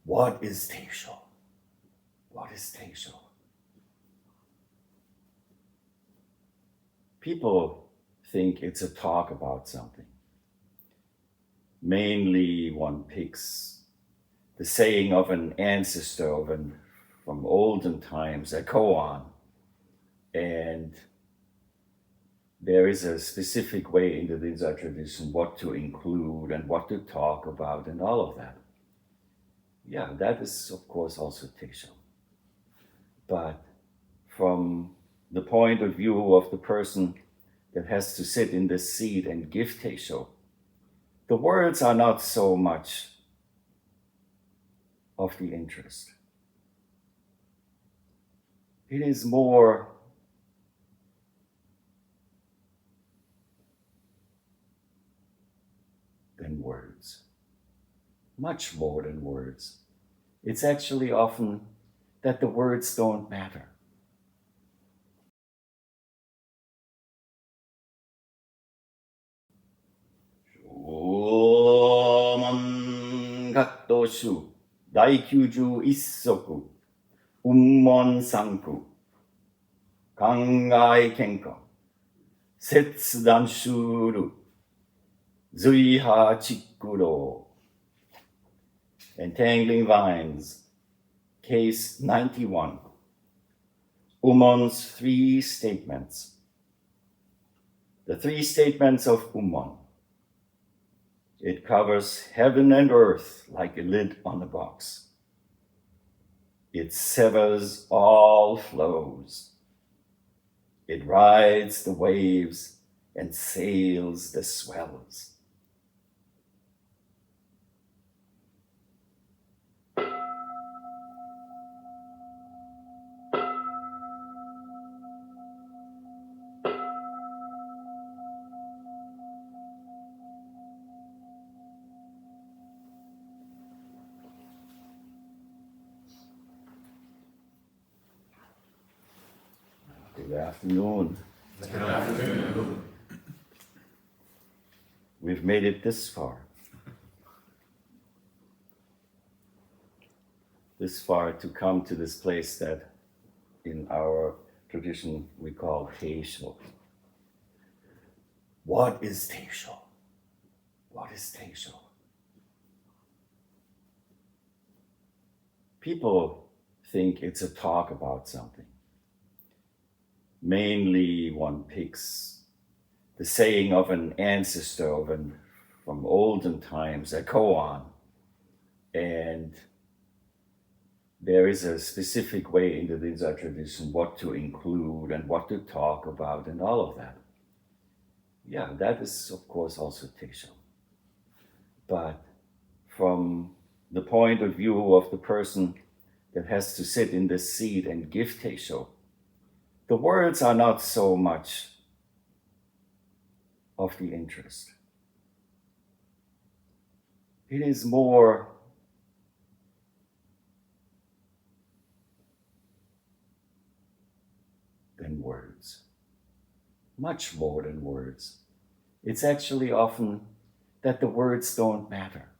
What is Teisho? What is Teisho? People think it's a talk about something. Mainly one picks the saying of an ancestor from olden times, a koan, and there is a specific way in the Rinzai tradition what to include and what to talk about and all of that. Yeah, that is of course also Teisho. But from the point of view of the person that has to sit in this seat and give Teisho, the words are not so much of the interest. It is more than words, much more than words. It's actually often that the words don't matter. Umon Gattoshu Daikyuju Issoku Umon Sanku Kangai Kenka Setsudan Shuru Zuiha Chikuro. Entangling Vines, Case 91. Umon's three statements. The three statements of Umon. It covers heaven and earth like a lid on a box. It severs all flows. It rides the waves and sails the swells. Good afternoon. Good afternoon. We've made it this far. This far to come to this place that in our tradition we call Teisho. What is Teisho? What is Teisho? People think it's a talk about something. Mainly one picks the saying of an ancestor from olden times, a koan, and there is a specific way in the Rinzai tradition what to include and what to talk about and all of that. Yeah, that is of course also Teisho. But from the point of view of the person that has to sit in this seat and give Teisho, the words are not so much of the interest. It is more than words, much more than words. It's actually often that the words don't matter.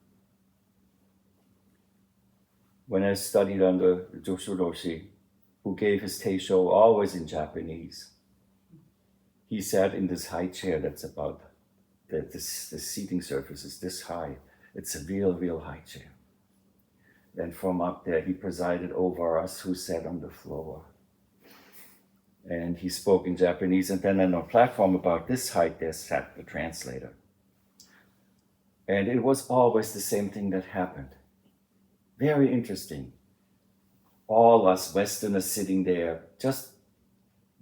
When I studied under Chigan Roshi, who gave his Teisho always in Japanese, he sat in this high chair that's about, the seating surface is this high. It's a real high chair. And from up there, he presided over us who sat on the floor. And he spoke in Japanese, and then on a platform about this height, there sat the translator. And it was always the same thing that happened. Very interesting. All us Westerners sitting there, just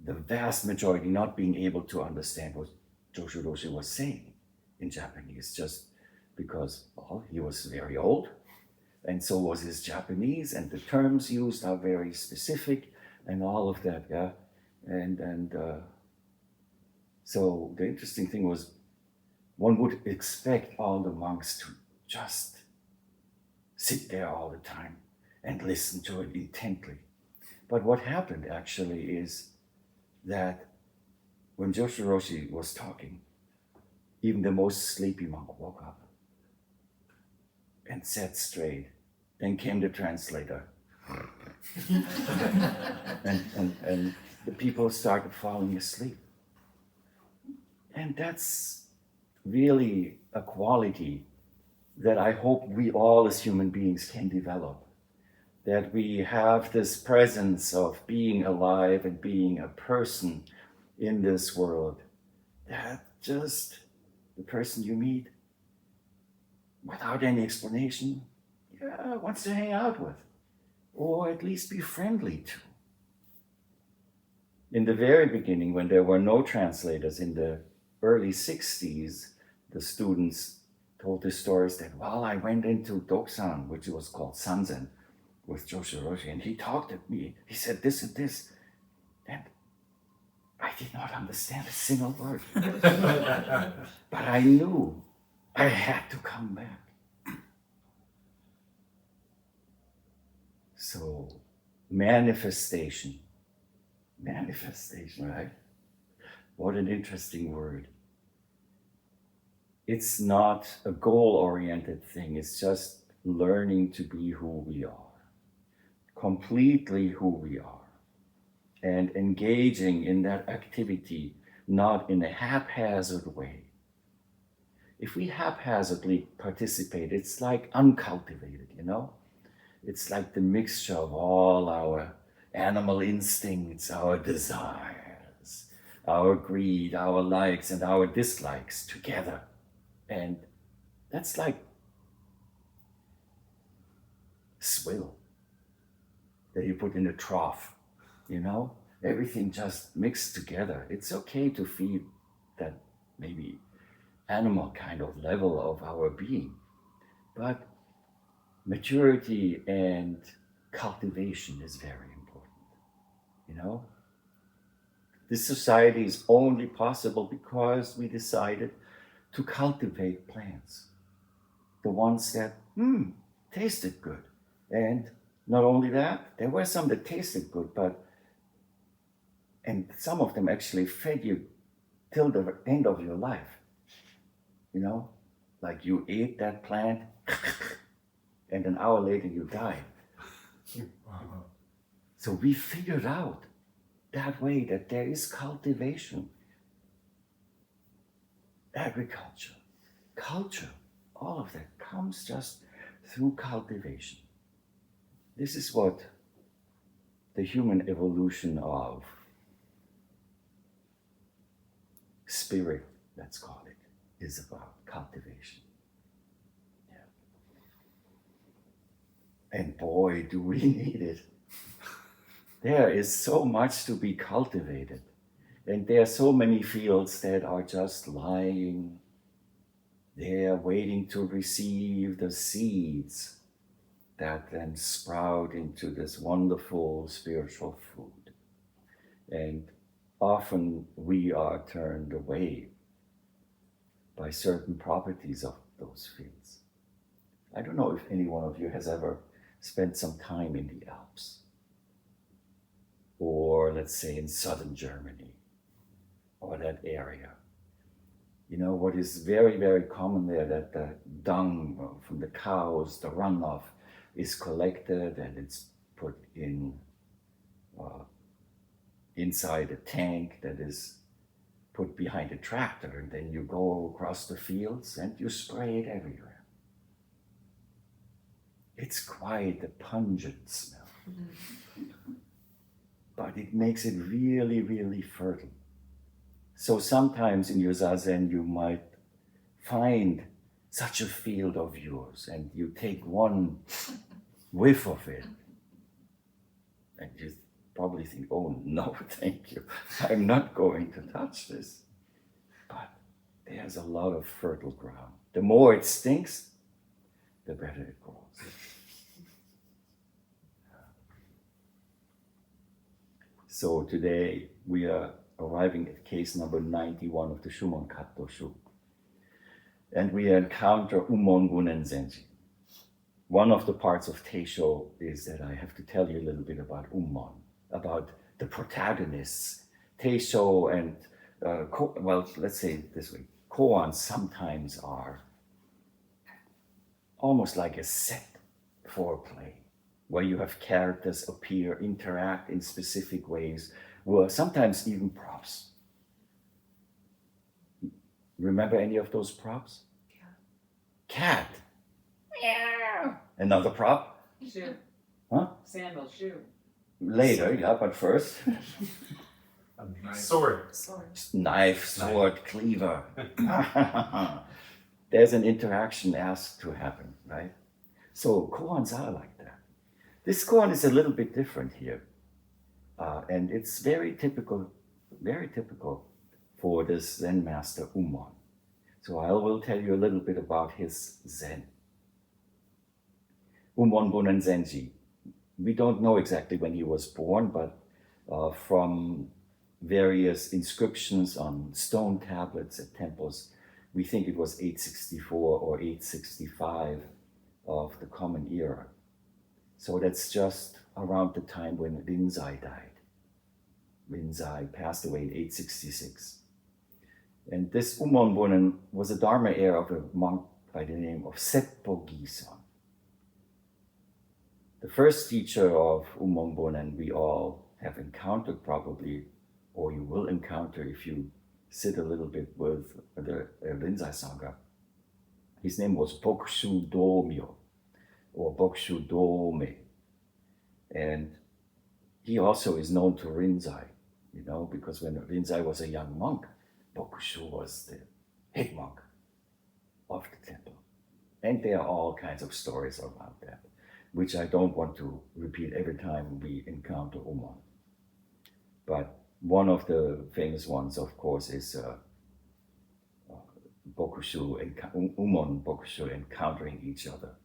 the vast majority not being able to understand what Joshu Roshi was saying in Japanese, just because, well, he was very old, and so was his Japanese, and the terms used are very specific, and all of that, yeah. So the interesting thing was, one would expect all the monks to just sit there all the time and listen to it intently. But what happened actually is that when Joshu Roshi was talking, even the most sleepy monk woke up and sat straight. Then came the translator. and the people started falling asleep. And that's really a quality that I hope we all as human beings can develop. That we have this presence of being alive and being a person in this world. That just the person you meet without any explanation, wants to hang out with, or at least be friendly to. In the very beginning, when there were no translators in the early 60s, the students told the stories that, well, I went into Doksan, which was called Sanzen, with Joshu Roshi, and he talked at me. He said this and this, and I did not understand a single word. But I knew I had to come back. So, manifestation, right? What an interesting word. It's not a goal-oriented thing. It's just learning to be who we are, completely who we are, and engaging in that activity, not in a haphazard way. If we haphazardly participate, it's like uncultivated, It's like the mixture of all our animal instincts, our desires, our greed, our likes and our dislikes together. And that's like swill that you put in a trough, Everything just mixed together. It's okay to feel that maybe animal kind of level of our being, but maturity and cultivation is very important, This society is only possible because we decided to cultivate plants, the ones that tasted good. And not only that, there were some that tasted good, and some of them actually fed you till the end of your life, like you ate that plant and an hour later you died. So we figured out that way that there is cultivation, agriculture, culture, all of that comes just through cultivation. This is what the human evolution of spirit, let's call it, is about cultivation. And boy, do we need it. There is so much to be cultivated. And there are so many fields that are just lying there waiting to receive the seeds that then sprout into this wonderful spiritual food. And often we are turned away by certain properties of those fields. I don't know if any one of you has ever spent some time in the Alps, or let's say in southern Germany, or that area. What is very, very common there, that the dung from the cows, the runoff, is collected and it's put in inside a tank that is put behind a tractor, and then you go across the fields and you spray it everywhere. It's quite a pungent smell, but it makes it really, really fertile. So sometimes in your zazen you might find such a field of yours, and you take one whiff of it, and you probably think, oh no, thank you, I'm not going to touch this. But there's a lot of fertile ground. The more it stinks, the better it grows. So today we are arriving at case number 91 of the Shumon Kattoshu. And we encounter Umon Gunen Zenji. One of the parts of Teisho is that I have to tell you a little bit about Umon, about the protagonists. Teisho and, let's say it this way, koans sometimes are almost like a set foreplay, where you have characters appear, interact in specific ways, were sometimes even props. Remember any of those props? Cat. Meow. Another prop? Shoe. Huh? Sandal, shoe. Later, yeah, but first. Sword. Knife, sword, cleaver. There's an interaction asked to happen, right? So koans are like that. This koan is a little bit different here. And it's very typical for this Zen master Umon. So I will tell you a little bit about his Zen. Umon Bunen Zenji. We don't know exactly when he was born, but from various inscriptions on stone tablets at temples, we think it was 864 or 865 of the Common Era. So that's just around the time when Rinzai died. Rinzai passed away in 866. And this Umon Bunen was a Dharma heir of a monk by the name of Seppo Gison. The first teacher of Umon Bunen we all have encountered probably, or you will encounter if you sit a little bit with the Rinzai Sangha. His name was Bokushu Domyo, or Bokushu Dome. And he also is known to Rinzai, because when Rinzai was a young monk, Bokushu was the head monk of the temple. And there are all kinds of stories around that, which I don't want to repeat every time we encounter Umon. But one of the famous ones, of course, is Umon Bokushu encountering each other.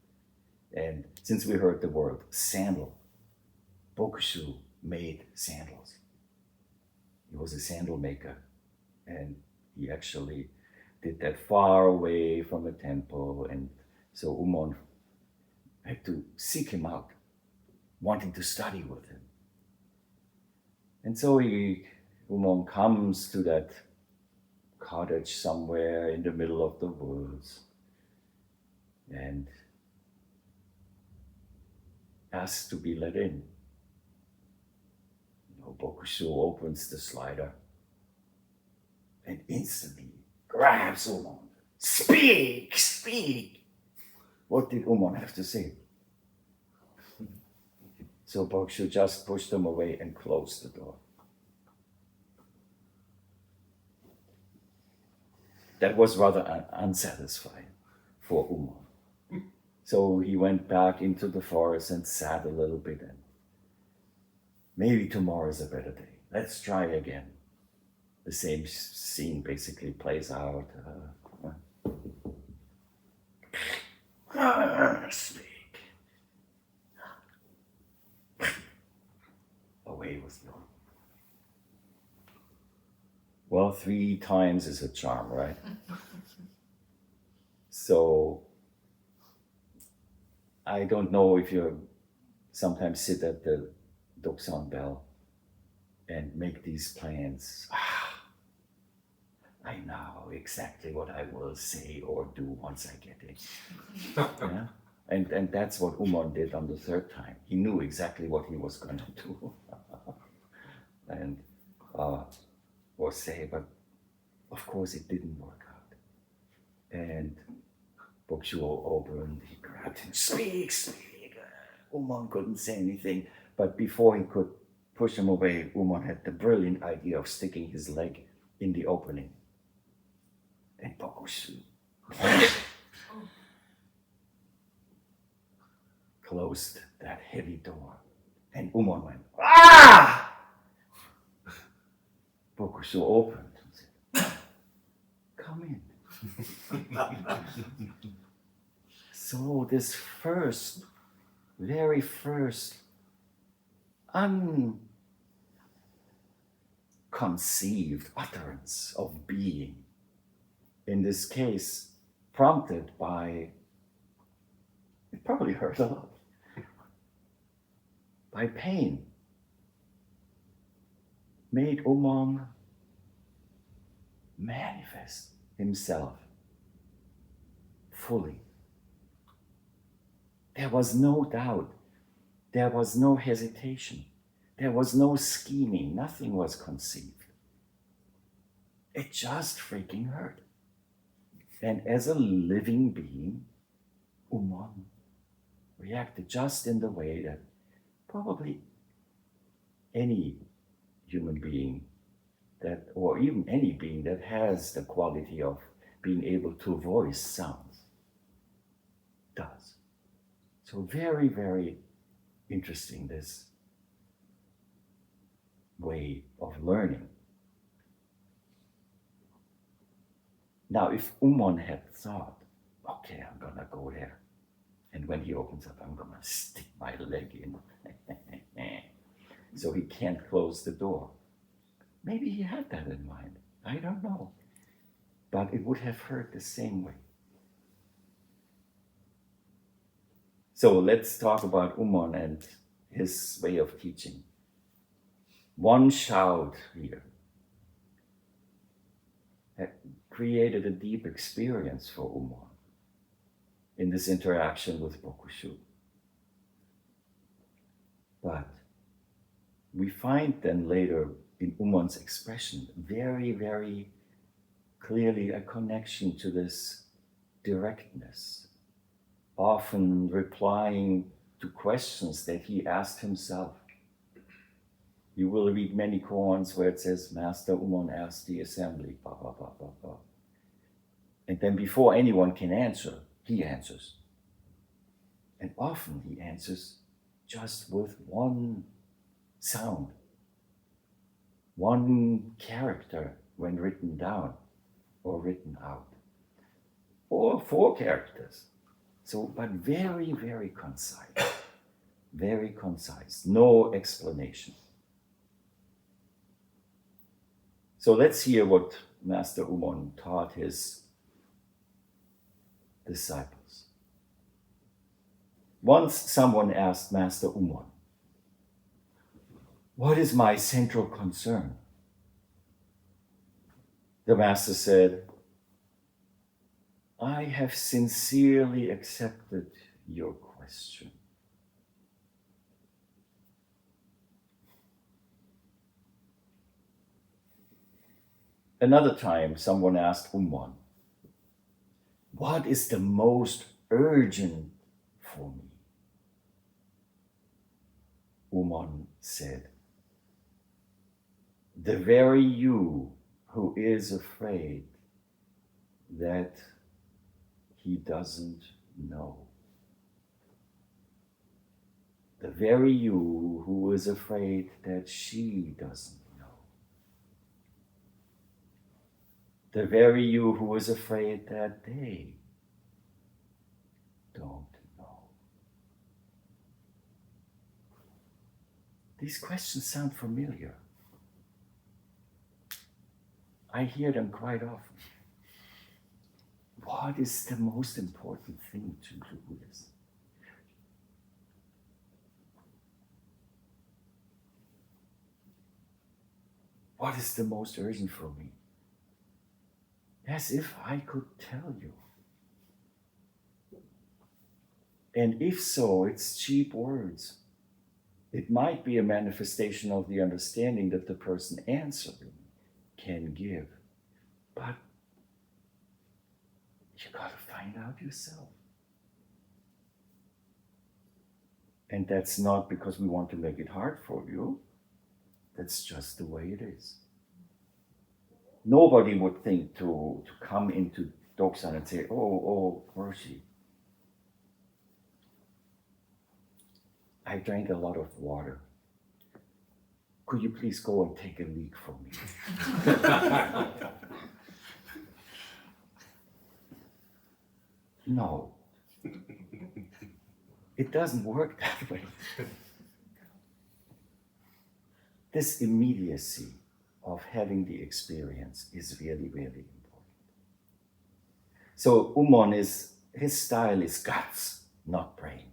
And since we heard the word sandal, Bokushu made sandals. He was a sandal maker, and he actually did that far away from the temple, and so Umon had to seek him out, wanting to study with him. And so Umon comes to that cottage somewhere in the middle of the woods and asks to be let in. Bokushu opens the slider and instantly grabs Umon. Speak, speak! What did Umon have to say? So Bokushu just pushed him away and closed the door. That was rather unsatisfying for Umon. So he went back into the forest and sat a little bit, and maybe tomorrow is a better day. Let's try again. The same scene basically plays out. Speak. Away with you. Well, 3 times is a charm, right? So I don't know if you sometimes sit at the Doksan bell and make these plans. I know exactly what I will say or do once I get it. Yeah? And that's what Umon did on the 3rd time. He knew exactly what he was going to do. And or say, but of course it didn't work out. And Bokushu opened, he grabbed him, speak, speak. Umon couldn't say anything, but before he could push him away, Umon had the brilliant idea of sticking his leg in the opening. And Bokushu closed that heavy door. And Umon went, ah! Bokushu opened and said, come in. So this very first unconceived utterance of being, in this case, prompted by, it probably hurt a lot, by pain, made Umon manifest himself fully. There was no doubt. There was no hesitation. There was no scheming. Nothing was conceived. It just freaking hurt. And as a living being, Umon reacted just in the way that probably any human being that, or even any being that has the quality of being able to voice sounds does. So very, very interesting, this way of learning. Now, if Umon had thought, okay, I'm gonna go there, and when he opens up, I'm gonna stick my leg in, so he can't close the door. Maybe he had that in mind. I don't know. But it would have hurt the same way. So let's talk about Umon and his way of teaching. One shout here had created a deep experience for Umon in this interaction with Bokushu. But we find then later in Umon's expression very, very clearly a connection to this directness, often replying to questions that he asked himself. You will read many koans where it says, Master Umon asked the assembly, blah, blah, blah, blah, blah. And then before anyone can answer, he answers. And often he answers just with one sound, one character when written down or written out, or 4 characters. So, but very, very concise, no explanation. So let's hear what Master Umon taught his disciples. Once someone asked Master Umon, what is my central concern? The Master said, I have sincerely accepted your question. Another time, someone asked Umon, what is the most urgent for me? Umon said, the very you who is afraid that he doesn't know. The very you who is afraid that she doesn't know. The very you who is afraid that they don't know. These questions sound familiar. I hear them quite often. What is the most important thing to do this? What is the most urgent for me? As if I could tell you. And if so, it's cheap words. It might be a manifestation of the understanding that the person answering can give. But you gotta find out yourself. And that's not because we want to make it hard for you. That's just the way it is. Nobody would think to come into Doksan and say, oh, Roshi, I drank a lot of water. Could you please go and take a leak for me? No. It doesn't work that way. This immediacy of having the experience is really, really important. So Umon his style is guts, not brain.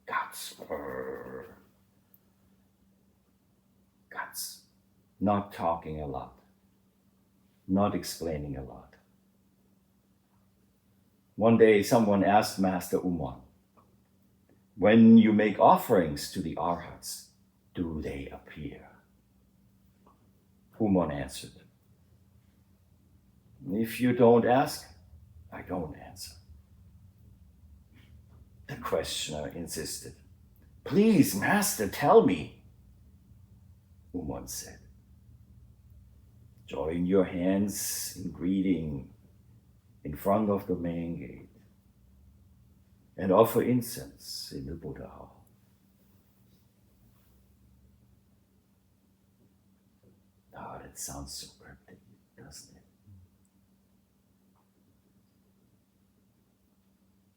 Guts. Guts. Not talking a lot. Not explaining a lot. One day someone asked Master Umon, When you make offerings to the arhats, do they appear? Umon answered, if you don't ask, I don't answer. The questioner insisted, please, master, tell me. Umon said, join your hands in greeting in front of the main gate and offer incense in the Buddha hall. Oh, that sounds so cryptic, doesn't it?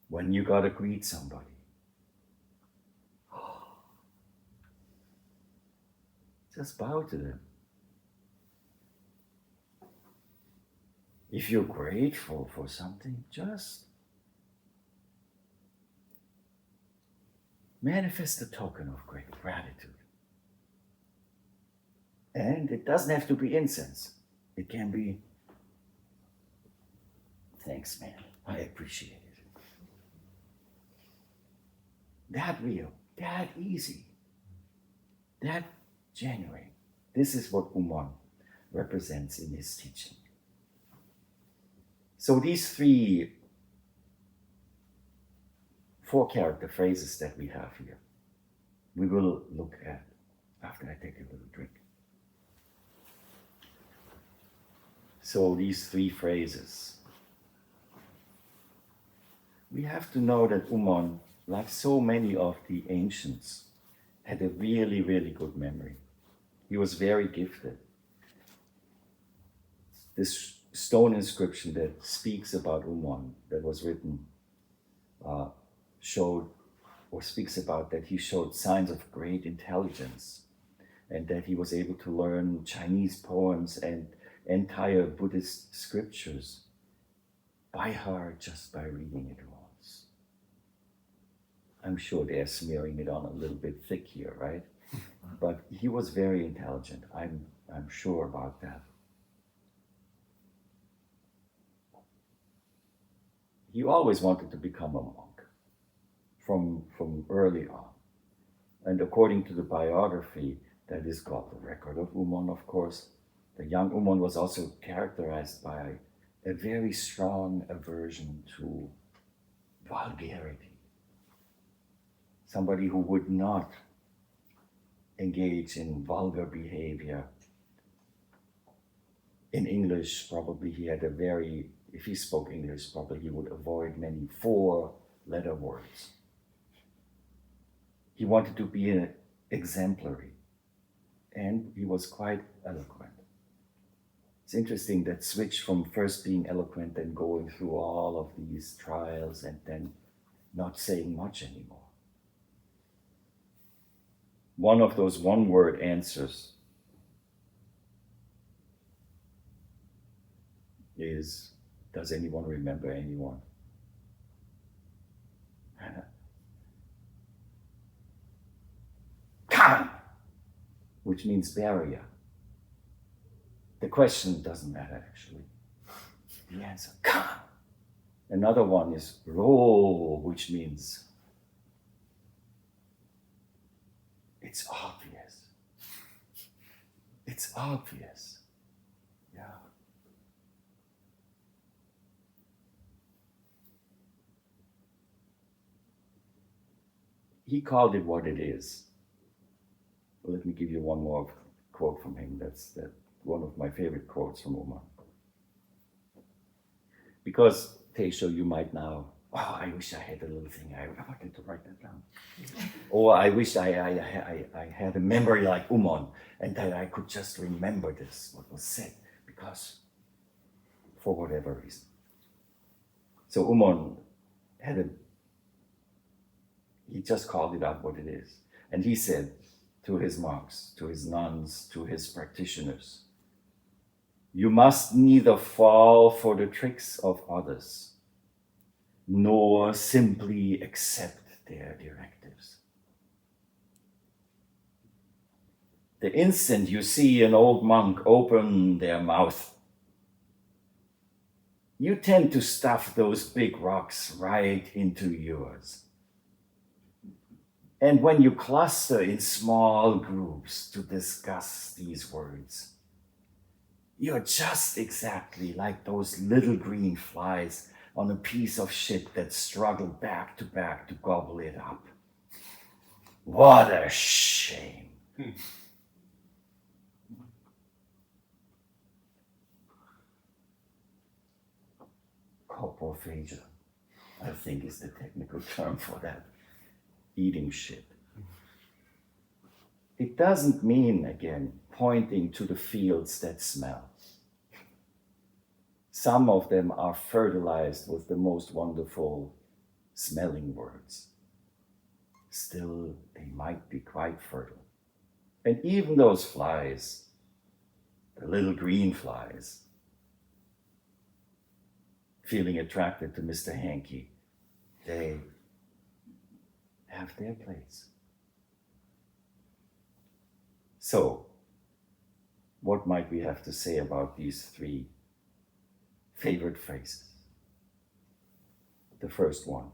When you gotta greet somebody, just bow to them. If you're grateful for something, just manifest a token of great gratitude. And it doesn't have to be incense. It can be, thanks, man, I appreciate it. That real, that easy, that genuine. This is what Umon represents in his teaching. So these four character phrases that we have here, we will look at after I take a little drink. So these three phrases, we have to know that Umon, like so many of the ancients, had a really, really good memory. He was very gifted. This stone inscription that speaks about Umon, that was written, speaks about that he showed signs of great intelligence and that he was able to learn Chinese poems and entire Buddhist scriptures by heart just by reading it once. I'm sure they're smearing it on a little bit thick here, right? But he was very intelligent. I'm sure about that. He always wanted to become a monk from early on. And according to the biography that is called the Record of Umon, of course, the young Umon was also characterized by a very strong aversion to vulgarity. Somebody who would not engage in vulgar behavior. In English, probably if he spoke English, probably he would avoid many four-letter words. He wanted to be an exemplary, and he was quite eloquent. It's interesting that switch from first being eloquent and going through all of these trials and then not saying much anymore. One of those one-word answers is, does anyone remember anyone? Khan, which means barrier. The question doesn't matter, actually. The answer, Khan. Another one is Ro, which means it's obvious. It's obvious. Yeah. He called it what it is. Let me give you one more quote from him. That's one of my favorite quotes from Umon. Because, Teisho, you might now, I wish I had a little thing. I wanted to write that down. Or I wish I had a memory like Umon and that I could just remember this, what was said, because for whatever reason. So Umon he just called it out what it is. And he said to his monks, to his nuns, to his practitioners, you must neither fall for the tricks of others, nor simply accept their directives. The instant you see an old monk open their mouth, you tend to stuff those big rocks right into yours. And when you cluster in small groups to discuss these words, you're just exactly like those little green flies on a piece of shit that struggle back to gobble it up. What a shame. Coprophagia, I think, is the technical term for that. Eating shit. It doesn't mean, again, pointing to the fields that smell. Some of them are fertilized with the most wonderful smelling words. Still, they might be quite fertile. And even those flies, the little green flies, feeling attracted to Mr. Hanky, they have their place. So, what might we have to say about these three favorite phrases? The first one.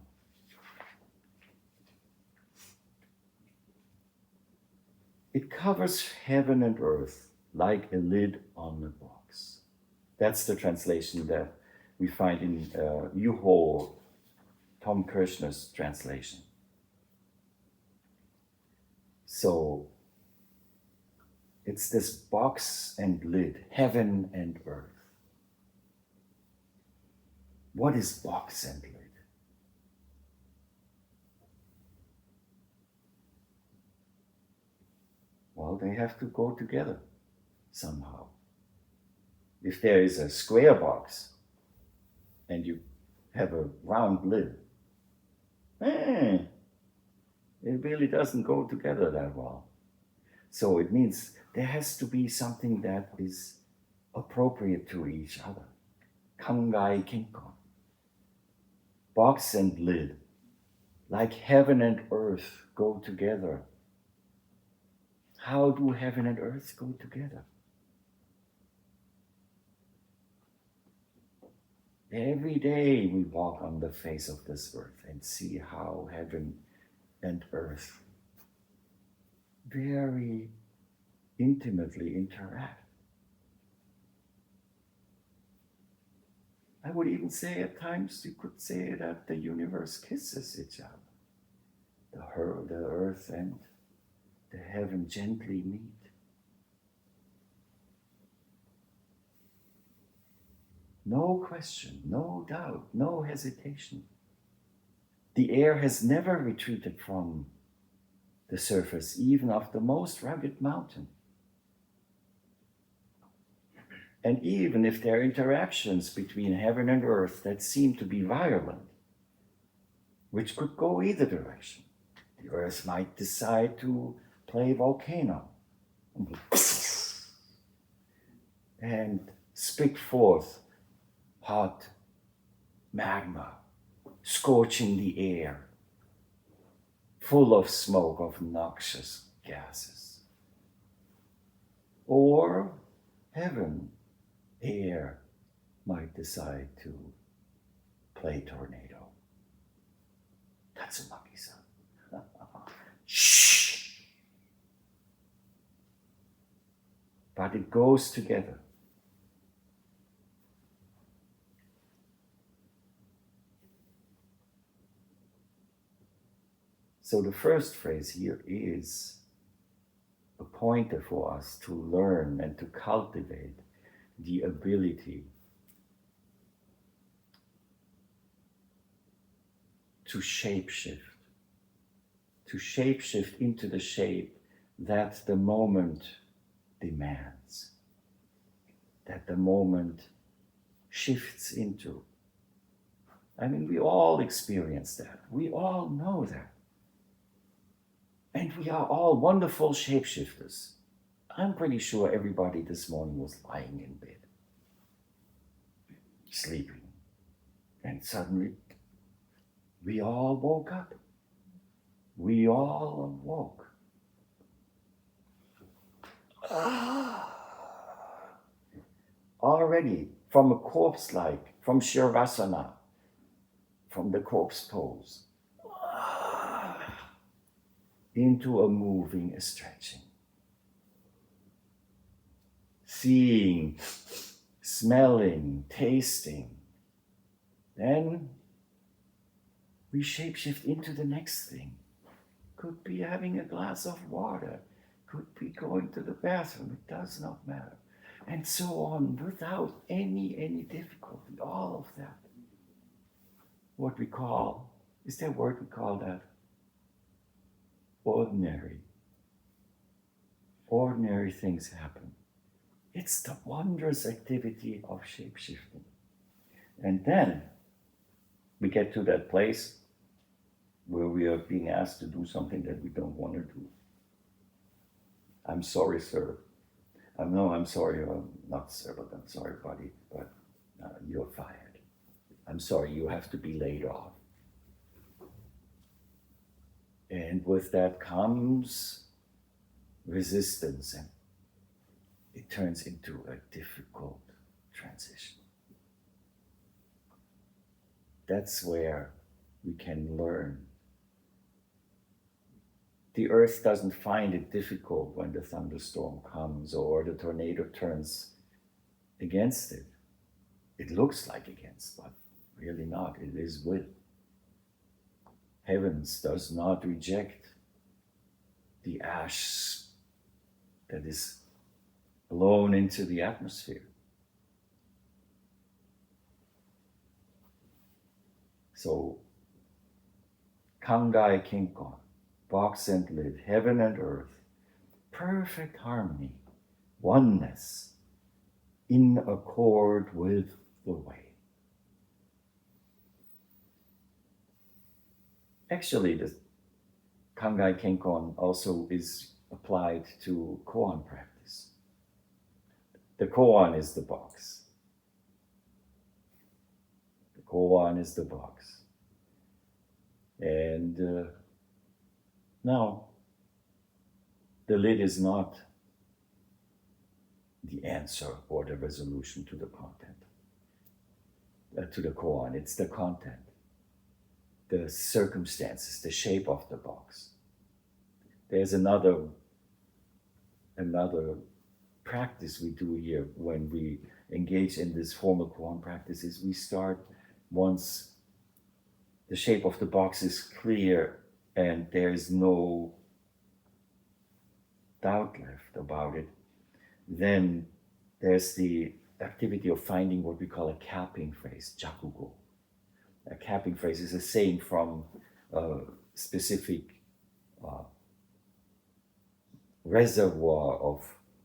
It covers heaven and earth like a lid on a box. That's the translation that we find in Yuho, Tom Kirshner's translation. So it's this box and lid, heaven and earth. What is box and lid? Well, they have to go together somehow. If there is a square box and you have a round lid, it really doesn't go together that well. So it means there has to be something that is appropriate to each other. Kangai Kinkon. Box and lid, like heaven and earth, go together. How do heaven and earth go together? Every day we walk on the face of this earth and see how heaven and earth very intimately interact. I would even say at times you could say that the universe kisses each other. The earth and the heaven gently meet. No question, no doubt, no hesitation. The air has never retreated from the surface, even of the most rugged mountain. And even if there are interactions between heaven and earth that seem to be violent, which could go either direction, the earth might decide to play volcano and spit forth hot magma, scorching the air, full of smoke of noxious gases. Or heaven, air, might decide to play tornado. Tatsumaki-san. Shh! But it goes together. So the first phrase here is a pointer for us to learn and to cultivate the ability to shapeshift into the shape that the moment demands, that the moment shifts into. I mean, we all experience that. We all know that. And we are all wonderful shapeshifters. I'm pretty sure everybody this morning was lying in bed, sleeping. And suddenly, we all woke up. We all awoke. Already from a corpse-like, from Shavasana, from the corpse pose. into a moving, a stretching. Seeing, smelling, tasting. Then we shapeshift into the next thing. Could be having a glass of water, could be going to the bathroom, it does not matter. And so on, without any difficulty, all of that. What we call, is there a word we call that? Ordinary. Ordinary things happen. It's the wondrous activity of shapeshifting. And then we get to that place where we are being asked to do something that we don't want to do. I'm sorry, sir. I'm sorry, not sir, but I'm sorry, buddy, but you're fired. I'm sorry, you have to be laid off. And with that comes resistance, and it turns into a difficult transition. That's where we can learn. The earth doesn't find it difficult when the thunderstorm comes or the tornado turns against it. It looks like against, but really not. It is with. Heavens does not reject the ash that is blown into the atmosphere. So, Kangai Kinkon, box and lid, heaven and earth, perfect harmony, oneness, in accord with the way. Actually, the Kangai Kinkon also is applied to koan practice. The koan is the box. The koan is the box. And now, the lid is not the answer or the resolution to the content, to the koan. It's the content, the circumstances, the shape of the box. There's another practice we do here when we engage in this formal koan practice is we start once the shape of the box is clear and there's no doubt left about it, then there's the activity of finding what we call a capping phrase, jakugo. A capping phrase is a saying from a specific reservoir of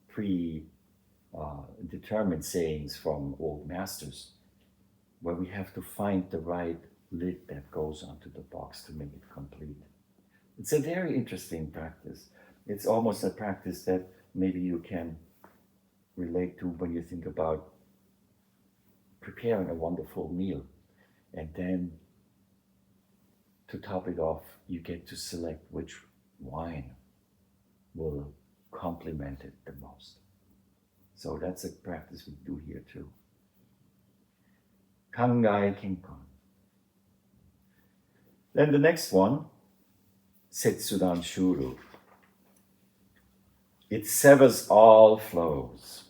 predetermined sayings from old masters, where we have to find the right lid that goes onto the box to make it complete. It's a very interesting practice. It's almost a practice that maybe you can relate to when you think about preparing a wonderful meal. And then to top it off, you get to select which wine will complement it the most. So that's a practice we do here too. Kangai Kinkon. Then the next one, Setsudan Shuru. It severs all flows.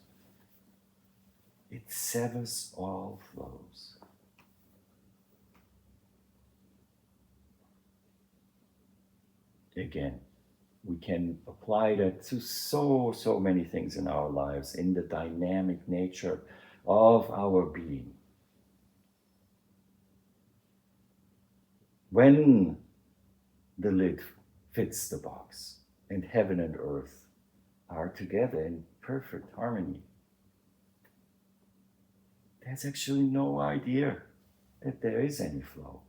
It severs all flows. Again, we can apply that to so many things in our lives, in the dynamic nature of our being. When the lid fits the box and heaven and earth are together in perfect harmony, there's actually no idea that there is any flow.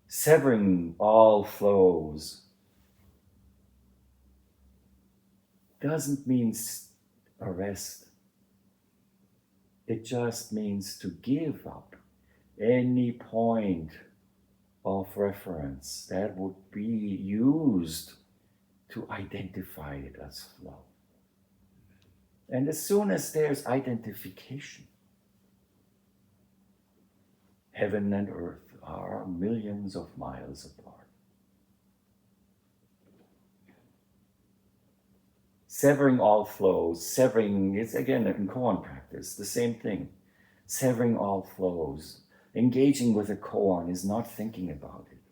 Severing all flows doesn't mean arrest. It just means to give up any point of reference that would be used to identify it as flow. And as soon as there's identification, heaven and earth are millions of miles apart. Severing all flows, severing is again in koan practice, the same thing. Severing all flows, engaging with a koan is not thinking about it.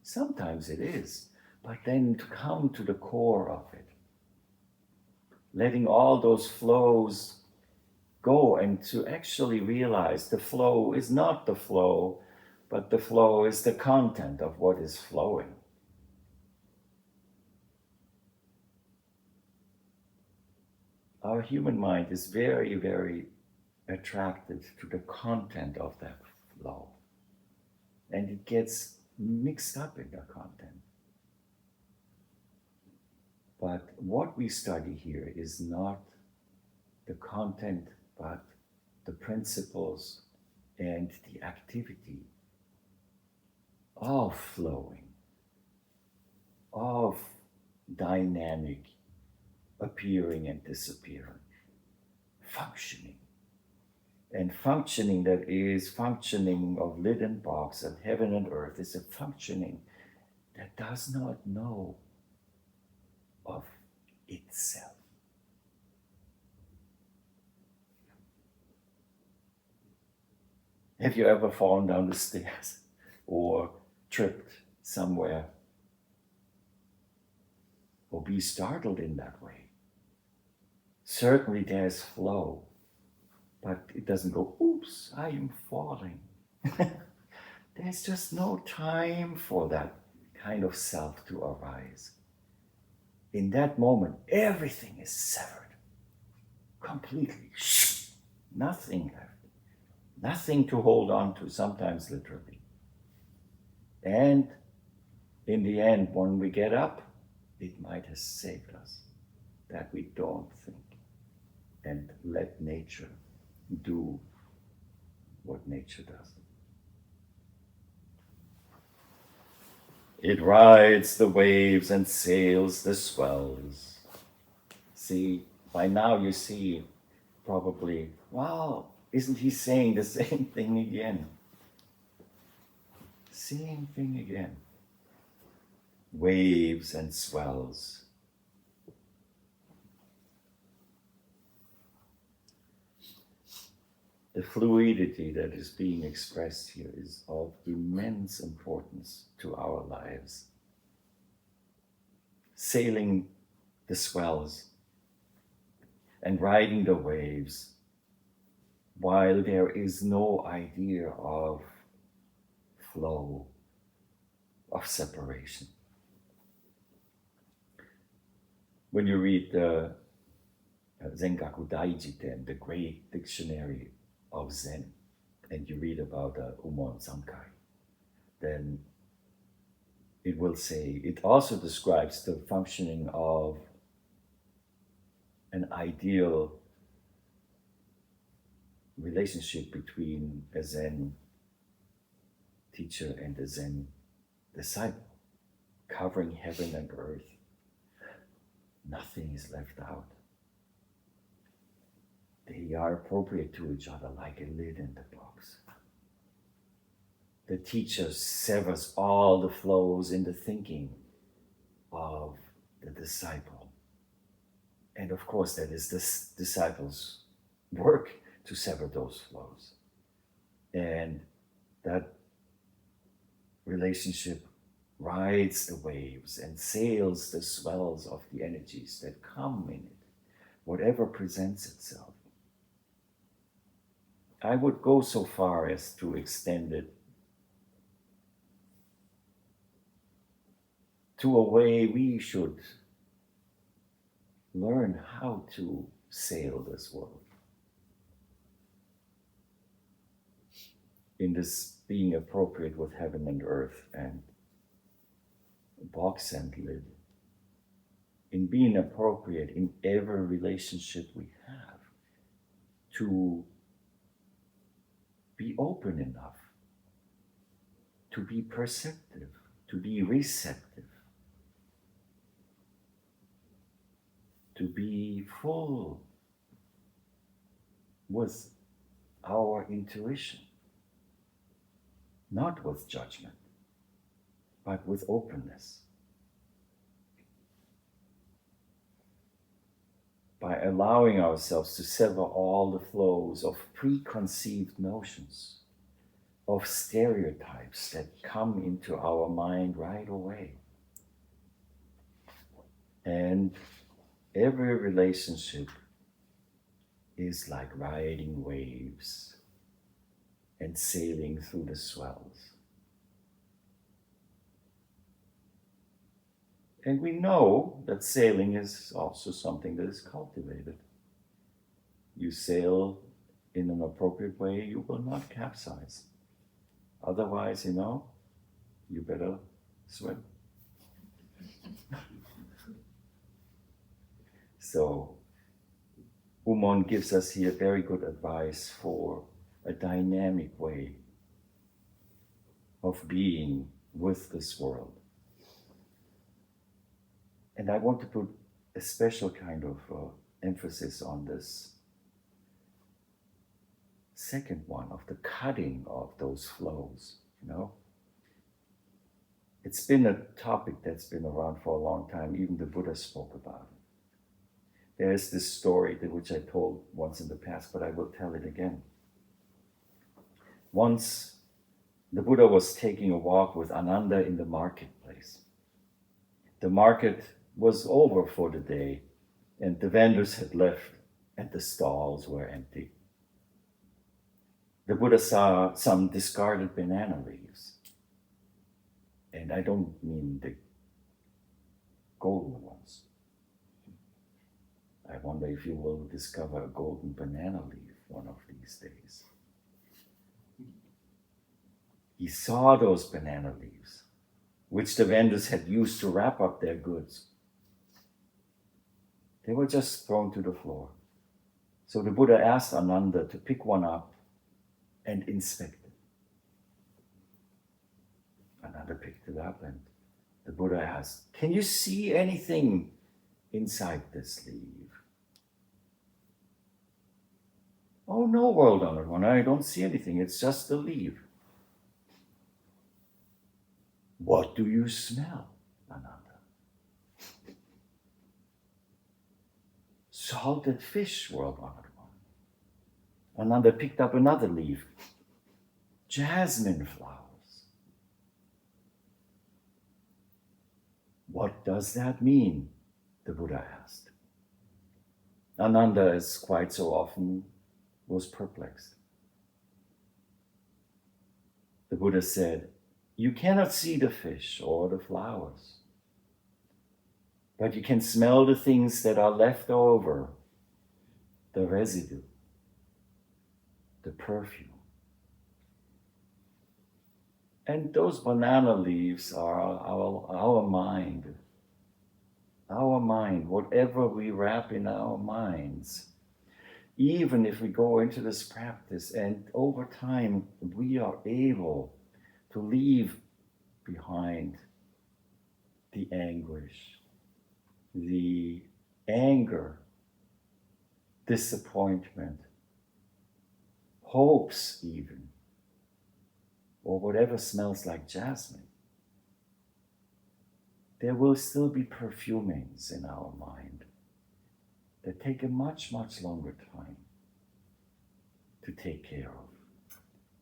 Sometimes it is, but then to come to the core of it, letting all those flows go and to actually realize the flow is not the flow, but the flow is the content of what is flowing. Our human mind is very, very attracted to the content of that flow. And it gets mixed up in the content. But what we study here is not the content, but the principles and the activity of flowing, of dynamic appearing and disappearing, functioning. And functioning that is functioning of lid and box and heaven and earth is a functioning that does not know of itself. Have you ever fallen down the stairs or tripped somewhere or be startled in that way? Certainly there's flow, but it doesn't go, oops, I am falling. There's just no time for that kind of self to arise. In that moment, everything is severed, completely, nothing left, nothing to hold on to, sometimes literally. And in the end, when we get up, it might have saved us that we don't think and let nature do what nature does. It rides the waves and sails the swells. See, by now you see probably, wow, isn't he saying the same thing again? Same thing again. Waves and swells. The fluidity that is being expressed here is of immense importance to our lives. Sailing the swells and riding the waves while there is no idea of flow, of separation. When you read the Zengaku Daijiten, the great dictionary of Zen, and you read about Umon Sankai, then it will say, it also describes the functioning of an ideal relationship between a Zen teacher and a Zen disciple, covering heaven and earth. Nothing is left out. They are appropriate to each other like a lid in the box. The teacher severs all the flows in the thinking of the disciple. And of course, that is the disciple's work to sever those flows. And that relationship rides the waves and sails the swells of the energies that come in it, whatever presents itself. I would go so far as to extend it to a way we should learn how to sail this world. In this being appropriate with heaven and earth and box and lid. In being appropriate in every relationship we have to be open enough, to be perceptive, to be receptive, to be full with our intuition, not with judgment, but with openness. by allowing ourselves to sever all the flows of preconceived notions, of stereotypes that come into our mind right away. And every relationship is like riding waves and sailing through the swells. And we know that sailing is also something that is cultivated. You sail in an appropriate way, you will not capsize. Otherwise, you better swim. So, Umon gives us here very good advice for a dynamic way of being with this world. And I want to put a special kind of emphasis on this second one of the cutting of those flows, It's been a topic that's been around for a long time. Even the Buddha spoke about it. There's this story which I told once in the past, but I will tell it again. Once, the Buddha was taking a walk with Ananda in the marketplace. The market was over for the day, and the vendors had left, and the stalls were empty. The Buddha saw some discarded banana leaves. And I don't mean the golden ones. I wonder if you will discover a golden banana leaf one of these days. He saw those banana leaves, which the vendors had used to wrap up their goods. They were just thrown to the floor. So the Buddha asked Ananda to pick one up and inspect it. Ananda picked it up and the Buddha asked, "Can you see anything inside this leaf?" "Oh no, world-honored one, I don't see anything. It's just a leaf." "What do you smell, Ananda?" "Salted fish, world-honored one." Ananda picked up another leaf. "Jasmine flowers." "What does that mean?" the Buddha asked. Ananda, as quite so often, was perplexed. The Buddha said, "You cannot see the fish or the flowers, but you can smell the things that are left over, the residue, the perfume. And those banana leaves are our mind. Our mind, whatever we wrap in our minds. Even if we go into this practice and over time we are able to leave behind the anguish, the anger, disappointment, hopes even, or whatever smells like jasmine, there will still be perfumings in our mind that take a much, much longer time to take care of.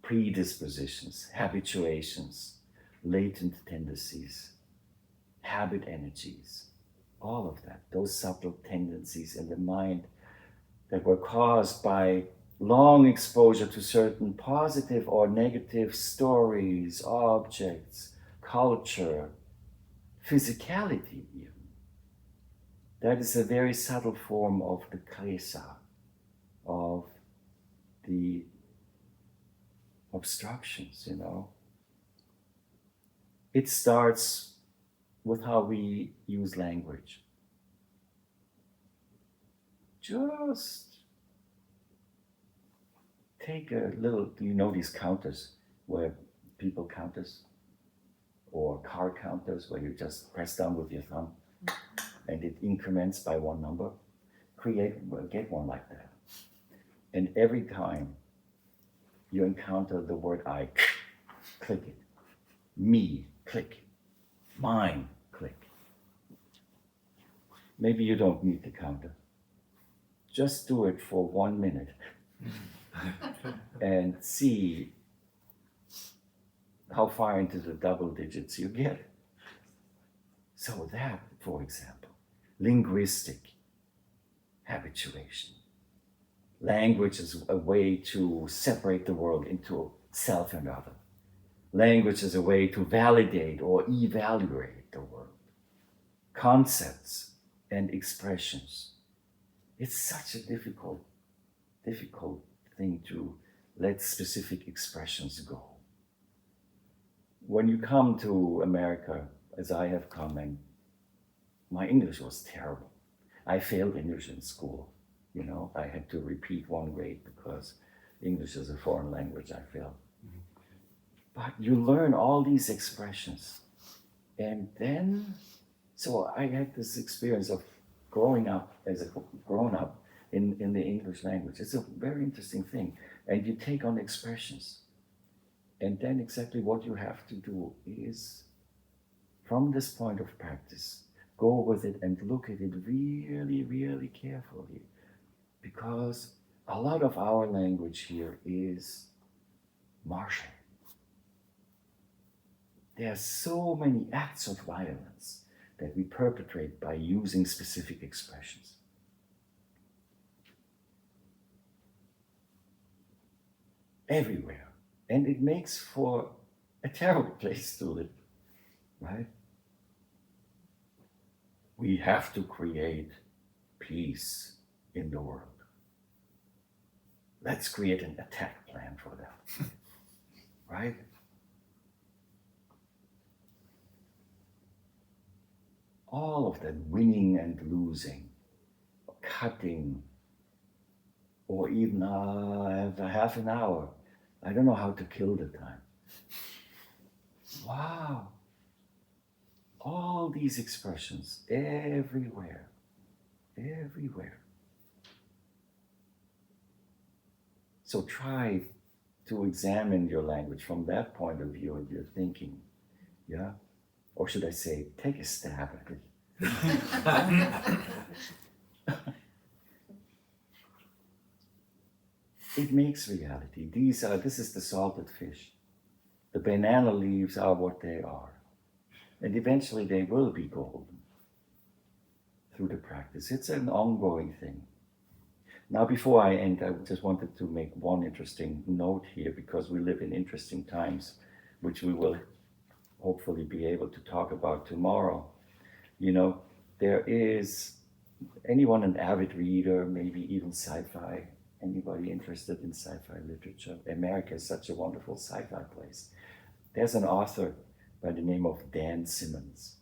Predispositions, habituations, latent tendencies, habit energies, all of that, those subtle tendencies in the mind that were caused by long exposure to certain positive or negative stories, objects, culture, physicality even. That is a very subtle form of the klesa, of the obstructions, It starts with how we use language. Just take a little, these counters where people counters or car counters where you just press down with your thumb and it increments by one number? Get one like that. And every time you encounter the word I, click it. Me, click. Mine, click. Maybe you don't need the counter. Just do it for 1 minute and see how far into the double digits you get. So that, for example, linguistic habituation. Language is a way to separate the world into self and other. Language is a way to validate or evaluate the world. Concepts and expressions. It's such a difficult thing to let specific expressions go. When you come to America, as I have come, and my English was terrible. I failed English in school. You know, I had to repeat one grade because English is a foreign language. I failed. But you learn all these expressions. And then, so I had this experience of growing up as a grown-up in the English language. It's a very interesting thing. And you take on expressions. And then exactly what you have to do is, from this point of practice, go with it and look at it really, really carefully. Because a lot of our language here is martial. There are so many acts of violence that we perpetrate by using specific expressions. Everywhere. And it makes for a terrible place to live, right? We have to create peace in the world. Let's create an attack plan for that, right? All of that winning and losing, cutting, or even half an hour. I don't know how to kill the time. Wow. All these expressions everywhere. So try to examine your language from that point of view and your thinking, yeah? Or should I say, take a stab at it. It makes reality. This is the salted fish. The banana leaves are what they are. And eventually they will be golden through the practice. It's an ongoing thing. Now, before I end, I just wanted to make one interesting note here, because we live in interesting times, which we will hopefully be able to talk about tomorrow. You know, there is anyone an avid reader, maybe even sci-fi, anybody interested in sci-fi literature? America is such a wonderful sci-fi place. There's an author by the name of Dan Simmons.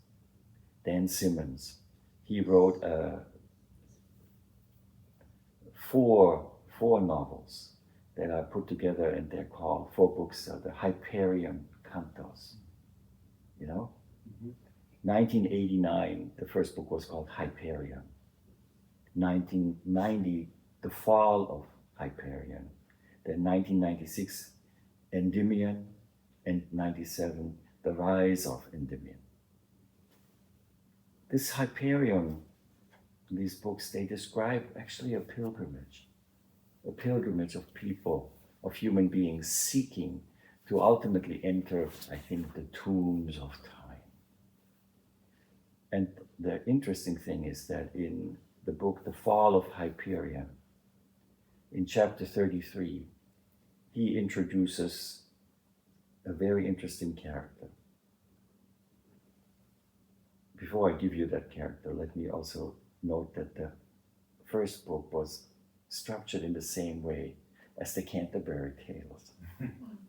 Dan Simmons, he wrote four novels that are put together, and they're called, 4 books, the Hyperion Cantos. You know? 1989, the first book was called Hyperion. 1990, The Fall of Hyperion. Then 1996, Endymion, and 97, The Rise of Endymion. This Hyperion, these books, they describe actually a pilgrimage of people, of human beings seeking to ultimately enter, I think, the tombs of time. And the interesting thing is that in the book, The Fall of Hyperion, in chapter 33, he introduces a very interesting character. Before I give you that character, let me also note that the first book was structured in the same way as the Canterbury Tales.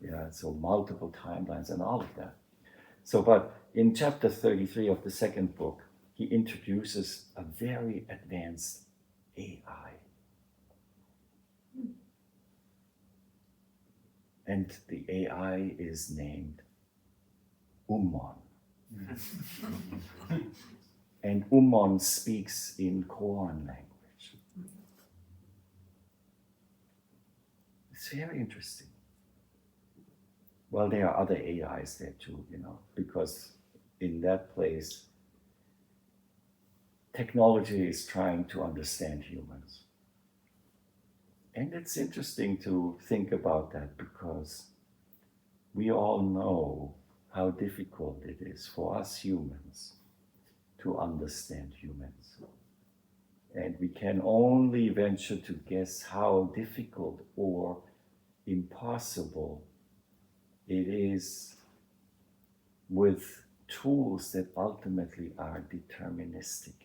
Yeah, so multiple timelines and all of that. So, but in chapter 33 of the second book, he introduces a very advanced AI. And the AI is named Umon. And Umon speaks in Koan language. It's very interesting. Well, there are other AIs there too, you know, because in that place, technology is trying to understand humans. And it's interesting to think about that because we all know how difficult it is for us humans to understand humans. And we can only venture to guess how difficult or impossible it is with tools that ultimately are deterministic.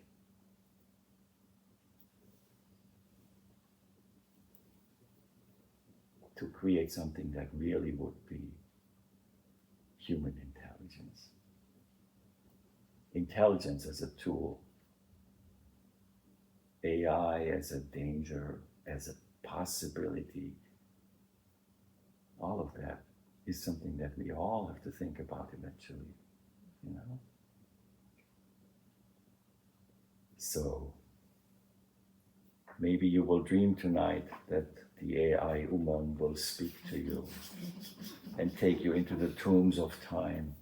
To create something that really would be human intelligence. Intelligence as a tool, AI as a danger, as a possibility, all of that is something that we all have to think about eventually, you know? So maybe you will dream tonight that the AI Umon will speak to you and take you into the tombs of time.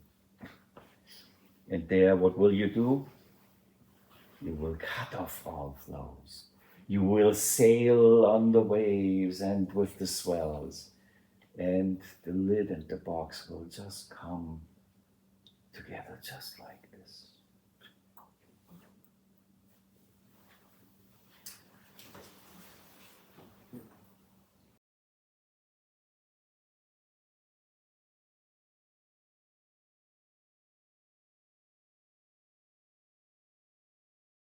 And there, what will you do? You will cut off all flows. You will sail on the waves and with the swells. And the lid and the box will just come together just like